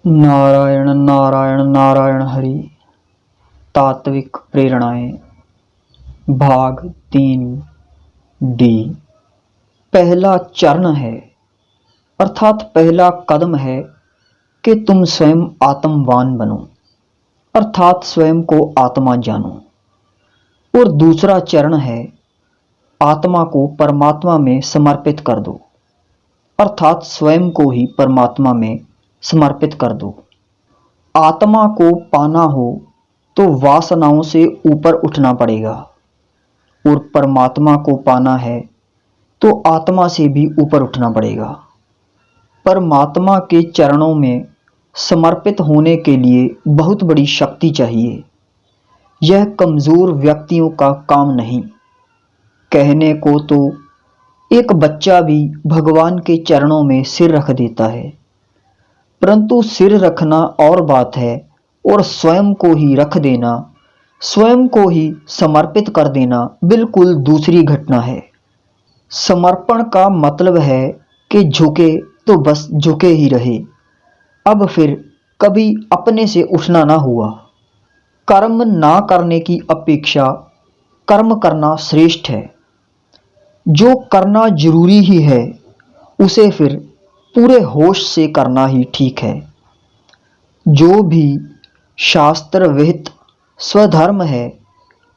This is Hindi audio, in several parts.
नारायण नारायण नारायण हरि। तात्विक प्रेरणाएं भाग 3 डी। पहला चरण है अर्थात पहला कदम है कि तुम स्वयं आत्मवान बनो अर्थात स्वयं को आत्मा जानो। और दूसरा चरण है आत्मा को परमात्मा में समर्पित कर दो अर्थात स्वयं को ही परमात्मा में समर्पित कर दो। आत्मा को पाना हो तो वासनाओं से ऊपर उठना पड़ेगा और परमात्मा को पाना है तो आत्मा से भी ऊपर उठना पड़ेगा। परमात्मा के चरणों में समर्पित होने के लिए बहुत बड़ी शक्ति चाहिए। यह कमज़ोर व्यक्तियों का काम नहीं। कहने को तो एक बच्चा भी भगवान के चरणों में सिर रख देता है, परंतु सिर रखना और बात है और स्वयं को ही रख देना, स्वयं को ही समर्पित कर देना बिल्कुल दूसरी घटना है। समर्पण का मतलब है कि झुके तो बस झुके ही रहे, अब फिर कभी अपने से उठना ना हुआ। कर्म ना करने की अपेक्षा कर्म करना श्रेष्ठ है। जो करना जरूरी ही है उसे फिर पूरे होश से करना ही ठीक है। जो भी शास्त्र विहित स्वधर्म है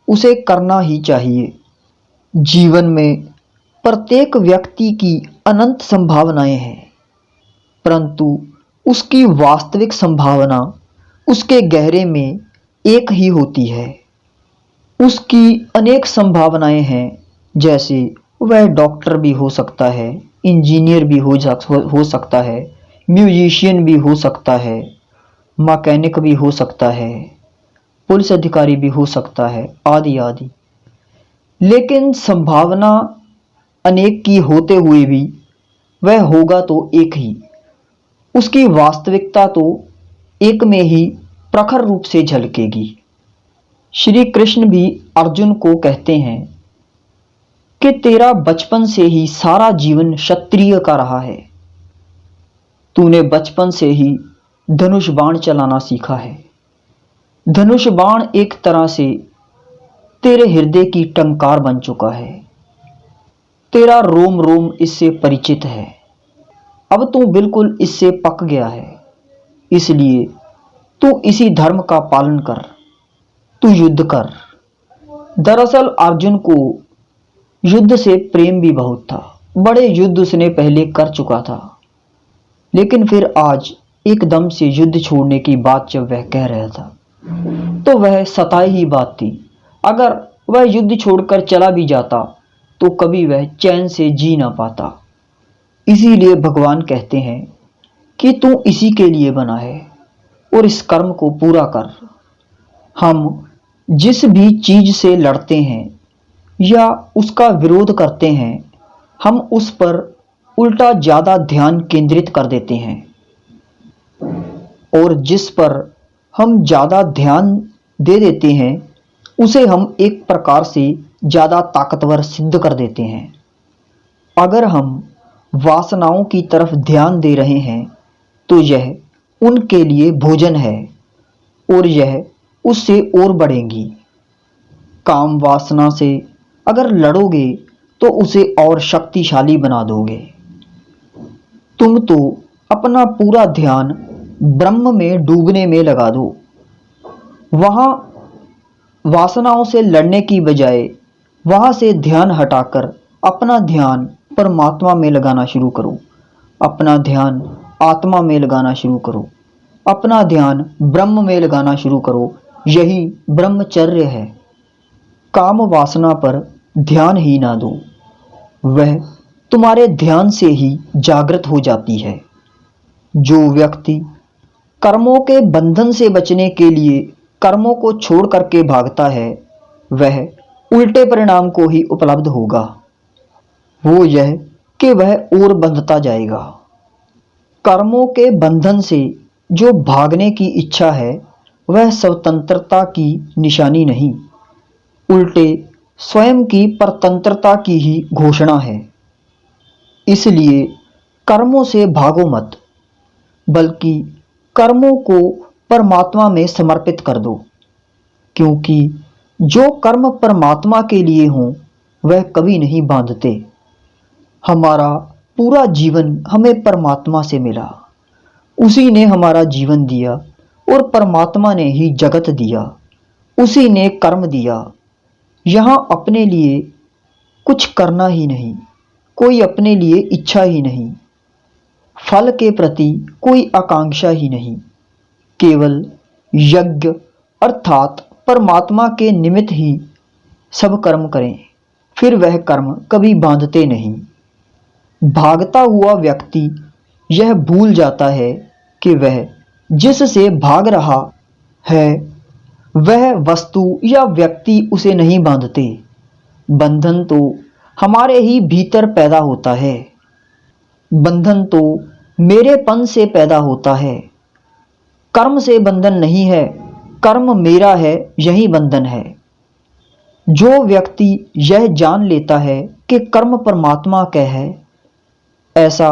उसे करना ही चाहिए। जीवन में प्रत्येक व्यक्ति की अनंत संभावनाएं हैं, परंतु उसकी वास्तविक संभावना उसके गहरे में एक ही होती है। उसकी अनेक संभावनाएं हैं, जैसे वह डॉक्टर भी हो सकता है, इंजीनियर भी हो सकता है, म्यूजिशियन भी हो सकता है, मैकेनिक भी हो सकता है, पुलिस अधिकारी भी हो सकता है, आदि आदि। लेकिन संभावना अनेक की होते हुए भी वह होगा तो एक ही। उसकी वास्तविकता तो एक में ही प्रखर रूप से झलकेगी। श्री कृष्ण भी अर्जुन को कहते हैं कि तेरा बचपन से ही सारा जीवन क्षत्रिय का रहा है। तूने बचपन से ही धनुष बाण चलाना सीखा है। धनुष बाण एक तरह से तेरे हृदय की टंकार बन चुका है। तेरा रोम रोम इससे परिचित है। अब तू बिल्कुल इससे पक गया है। इसलिए तू इसी धर्म का पालन कर, तू युद्ध कर। दरअसल अर्जुन को युद्ध से प्रेम भी बहुत था। बड़े युद्ध उसने पहले कर चुका था, लेकिन फिर आज एकदम से युद्ध छोड़ने की बात जब वह कह रहा था तो वह सताई ही बात थी। अगर वह युद्ध छोड़कर चला भी जाता तो कभी वह चैन से जी ना पाता। इसीलिए भगवान कहते हैं कि तू इसी के लिए बना है और इस कर्म को पूरा कर। हम जिस भी चीज से लड़ते हैं या उसका विरोध करते हैं, हम उस पर उल्टा ज्यादा ध्यान केंद्रित कर देते हैं, और जिस पर हम ज्यादा ध्यान दे देते हैं उसे हम एक प्रकार से ज्यादा ताकतवर सिद्ध कर देते हैं। अगर हम वासनाओं की तरफ ध्यान दे रहे हैं तो यह उनके लिए भोजन है और यह उससे और बढ़ेंगी। काम वासना से अगर लड़ोगे तो उसे और शक्तिशाली बना दोगे। तुम तो अपना पूरा ध्यान ब्रह्म में डूबने में लगा दो। वहां वासनाओं से लड़ने की बजाय वहां से ध्यान हटाकर अपना ध्यान परमात्मा में लगाना शुरू करो। अपना ध्यान आत्मा में लगाना शुरू करो। अपना ध्यान ब्रह्म में लगाना शुरू करो। यही ब्रह्मचर्य है। काम वासना पर ध्यान ही ना दो, वह तुम्हारे ध्यान से ही जागृत हो जाती है। जो व्यक्ति कर्मों के बंधन से बचने के लिए कर्मों को छोड़ करके भागता है वह उल्टे परिणाम को ही उपलब्ध होगा। वो यह कि वह और बंधता जाएगा। कर्मों के बंधन से जो भागने की इच्छा है वह स्वतंत्रता की निशानी नहीं, उल्टे स्वयं की परतंत्रता की ही घोषणा है। इसलिए कर्मों से भागो मत, बल्कि कर्मों को परमात्मा में समर्पित कर दो, क्योंकि जो कर्म परमात्मा के लिए हों वह कभी नहीं बांधते। हमारा पूरा जीवन हमें परमात्मा से मिला, उसी ने हमारा जीवन दिया और परमात्मा ने ही जगत दिया, उसी ने कर्म दिया। यहाँ अपने लिए कुछ करना ही नहीं, कोई अपने लिए इच्छा ही नहीं, फल के प्रति कोई आकांक्षा ही नहीं, केवल यज्ञ अर्थात परमात्मा के निमित्त ही सब कर्म करें, फिर वह कर्म कभी बांधते नहीं। भागता हुआ व्यक्ति यह भूल जाता है कि वह जिससे भाग रहा है वह वस्तु या व्यक्ति उसे नहीं बांधते। बंधन तो हमारे ही भीतर पैदा होता है, बंधन तो मेरेपन से पैदा होता है। कर्म से बंधन नहीं है, कर्म मेरा है, यही बंधन है। जो व्यक्ति यह जान लेता है कि कर्म परमात्मा का है, ऐसा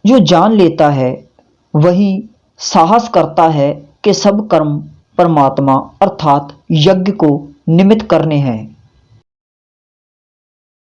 जो जान लेता है वही साहस करता है कि सब कर्म परमात्मा अर्थात यज्ञ को निमित्त करने हैं।